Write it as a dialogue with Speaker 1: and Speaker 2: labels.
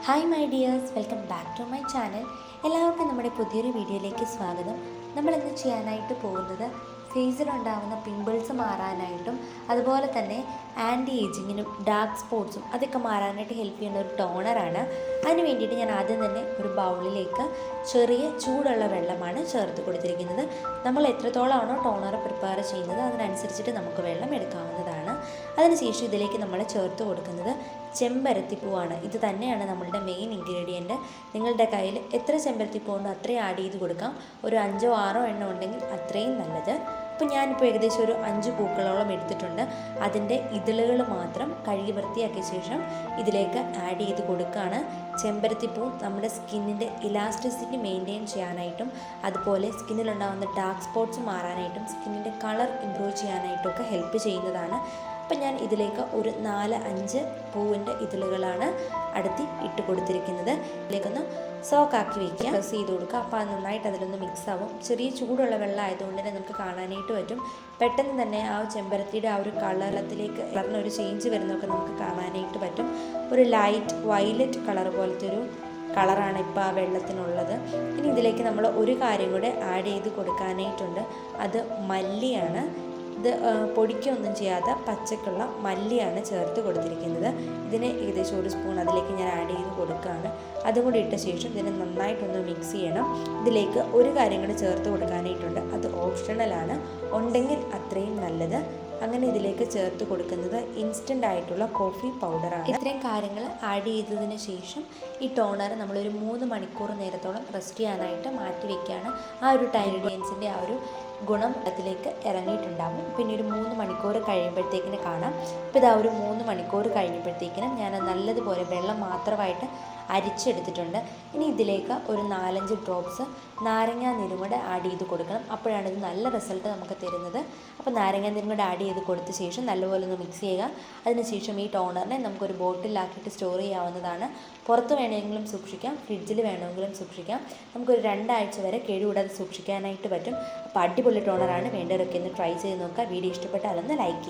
Speaker 1: Hi my dears, welcome back to my channel. എല്ലാവർക്കും നമ്മുടെ പുതിയൊരു വീഡിയോയിലേക്ക് സ്വാഗതം. നമ്മളിന്ന് ചെയ്യാനായിട്ട് പോകുന്നത് ഫേസിലുണ്ടാകുന്ന പിമ്പിൾസ് മാറാനായിട്ടും അതുപോലെ തന്നെ ആൻറ്റി ഏജിങ്ങിനും ഡാർക്ക് സ്പോട്ട്സും അതൊക്കെ മാറാനായിട്ട് ഹെൽപ്പ് ചെയ്യുന്ന ഒരു ടോണറാണ്. അതിന് വേണ്ടിയിട്ട് ഞാൻ ആദ്യം തന്നെ ഒരു ബൗളിലേക്ക് ചെറിയ ചൂടുള്ള വെള്ളമാണ് ചേർത്ത് കൊടുത്തിരിക്കുന്നത്. നമ്മൾ എത്രത്തോളമാണോ ടോണർ പ്രിപ്പയർ ചെയ്യുന്നത് അതിനനുസരിച്ചിട്ട് നമുക്ക് വെള്ളം എടുക്കാവുന്നതാണ്. അതിനുശേഷം ഇതിലേക്ക് നമ്മൾ ചേർത്ത് കൊടുക്കുന്നത് ചെമ്പരത്തിപ്പൂവാണ്. ഇത് തന്നെയാണ് നമ്മളുടെ മെയിൻ ഇൻഗ്രീഡിയൻറ്റ്. നിങ്ങളുടെ കയ്യിൽ എത്ര ചെമ്പരത്തിപ്പൂവുണ്ടോ അത്രയും ആഡ് ചെയ്ത് കൊടുക്കാം. ഒരു 5 or 6 എണ്ണം ഉണ്ടെങ്കിൽ അത്രയും നല്ലത്. അപ്പോൾ ഞാനിപ്പോൾ ഏകദേശം ഒരു 5 പൂക്കളോളം എടുത്തിട്ടുണ്ട്. അതിൻ്റെ ഇതളുകൾ മാത്രം കഴുകി വൃത്തിയാക്കിയ ശേഷം ഇതിലേക്ക് ആഡ് ചെയ്ത് കൊടുക്കുകയാണ്. ചെമ്പരത്തിപ്പൂ നമ്മുടെ സ്കിന്നിൻ്റെ ഇലാസ്റ്റിസിറ്റി മെയിൻറ്റെയിൻ ചെയ്യാനായിട്ടും അതുപോലെ സ്കിന്നിലുണ്ടാകുന്ന ഡാർക്ക് സ്പോട്ട്സ് മാറാനായിട്ടും സ്കിന്നിൻ്റെ കളർ ഇമ്പ്രൂവ് ചെയ്യാനായിട്ടും ഒക്കെ ഹെൽപ്പ് ചെയ്യുന്നതാണ്. അപ്പം ഞാൻ ഇതിലേക്ക് ഒരു 4-5 പൂവിൻ്റെ ഇതളുകളാണ് അടുത്തി ഇട്ട് കൊടുത്തിരിക്കുന്നത്. ഇതിലേക്കൊന്ന് സോക്കാക്കി വയ്ക്കുക, പ്രസ് ചെയ്ത് കൊടുക്കുക. അപ്പോൾ അത് നന്നായിട്ട് അതിലൊന്ന് മിക്സ് ആവും. ചെറിയ ചൂടുള്ള വെള്ളം ആയതുകൊണ്ട് തന്നെ നമുക്ക് കാണാനായിട്ട് പറ്റും. പെട്ടെന്ന് തന്നെ ആ ചെമ്പരത്തിയുടെ ആ ഒരു കളറിനൊരു ചേഞ്ച് വരുന്നതൊക്കെ നമുക്ക് കാണാനായിട്ട് പറ്റും. ഒരു ലൈറ്റ് വയലറ്റ് കളർ പോലത്തെ ഒരു കളറാണ് ഇപ്പോൾ ആ വെള്ളത്തിനുള്ളത്. ഇനി ഇതിലേക്ക് നമ്മൾ ഒരു കാര്യം കൂടെ ആഡ് ചെയ്ത് കൊടുക്കാനായിട്ടുണ്ട്. അത് മല്ലിയാണ്. ഇത് പൊടിക്കൊന്നും ചെയ്യാതെ പച്ചക്കുള്ള മല്ലിയാണ് ചേർത്ത് കൊടുത്തിരിക്കുന്നത്. ഇതിന് ഏകദേശം 1 സ്പൂൺ അതിലേക്ക് ഞാൻ ആഡ് ചെയ്ത് കൊടുക്കുകയാണ്. അതും കൂടി ഇട്ട ശേഷം ഇതിനെ നന്നായിട്ടൊന്ന് മിക്സ് ചെയ്യണം. ഇതിലേക്ക് ഒരു കാര്യം കൂടി ചേർത്ത് കൊടുക്കാനായിട്ടുണ്ട്. അത് ഓപ്ഷണലാണ്, ഉണ്ടെങ്കിൽ അത്രയും നല്ലത്. അങ്ങനെ ഇതിലേക്ക് ചേർത്ത് കൊടുക്കുന്നത് ഇൻസ്റ്റൻ്റ് ആയിട്ടുള്ള കോഫി പൗഡറാണ്. ഇത്രയും കാര്യങ്ങൾ ആഡ് ചെയ്തതിന് ശേഷം ഈ ടോണർ നമ്മളൊരു 3 മണിക്കൂർ നേരത്തോളം റെസ്റ്റ് ചെയ്യാനായിട്ട് മാറ്റി വയ്ക്കുകയാണ്. ആ ഒരു ഇൻഗ്രീഡിയൻസിൻ്റെ ആ ഒരു ഗുണം അതിലേക്ക് ഇറങ്ങിയിട്ടുണ്ടാകും. പിന്നെ ഒരു 3 മണിക്കൂർ കഴിയുമ്പോഴത്തേക്കിന് കാണാം. ഇപ്പോൾ ഇതാ ഒരു 3 മണിക്കൂർ കഴിഞ്ഞപ്പോഴത്തേക്കിനും ഞാൻ നല്ലതുപോലെ വെള്ളം മാത്രമായിട്ട് അരിച്ചെടുത്തിട്ടുണ്ട്. ഇനി ഇതിലേക്ക് ഒരു 4-5 ഡ്രോപ്സ് നാരങ്ങാ നീരും കൂടെ ആഡ് ചെയ്ത് കൊടുക്കണം. അപ്പോഴാണ് ഇത് നല്ല റിസൾട്ട് നമുക്ക് തരുന്നത്. അപ്പോൾ നാരങ്ങാ നീരും കൂടെ ആഡ് ചെയ്ത് കൊടുത്ത ശേഷം നല്ലപോലെ ഒന്ന് മിക്സ് ചെയ്യുക. അതിനുശേഷം ഈ ടോണറിനെ നമുക്കൊരു ബോട്ടിലാക്കിയിട്ട് സ്റ്റോർ ചെയ്യാവുന്നതാണ്. പുറത്ത് വേണമെങ്കിലും സൂക്ഷിക്കാം, ഫ്രിഡ്ജിൽ വേണമെങ്കിലും സൂക്ഷിക്കാം. നമുക്കൊരു 2 ആഴ്ച വരെ കേടുകൂടാതെ സൂക്ഷിക്കാനായിട്ട് പറ്റും. അപ്പോൾ അടിപൊളി ടോണറാണ്. വേണ്ടവരൊക്കെ ഒന്ന് ട്രൈ ചെയ്ത് നോക്കുക. വീഡിയോ ഇഷ്ടപ്പെട്ടാലൊന്ന് ലൈക്ക് ചെയ്യുക.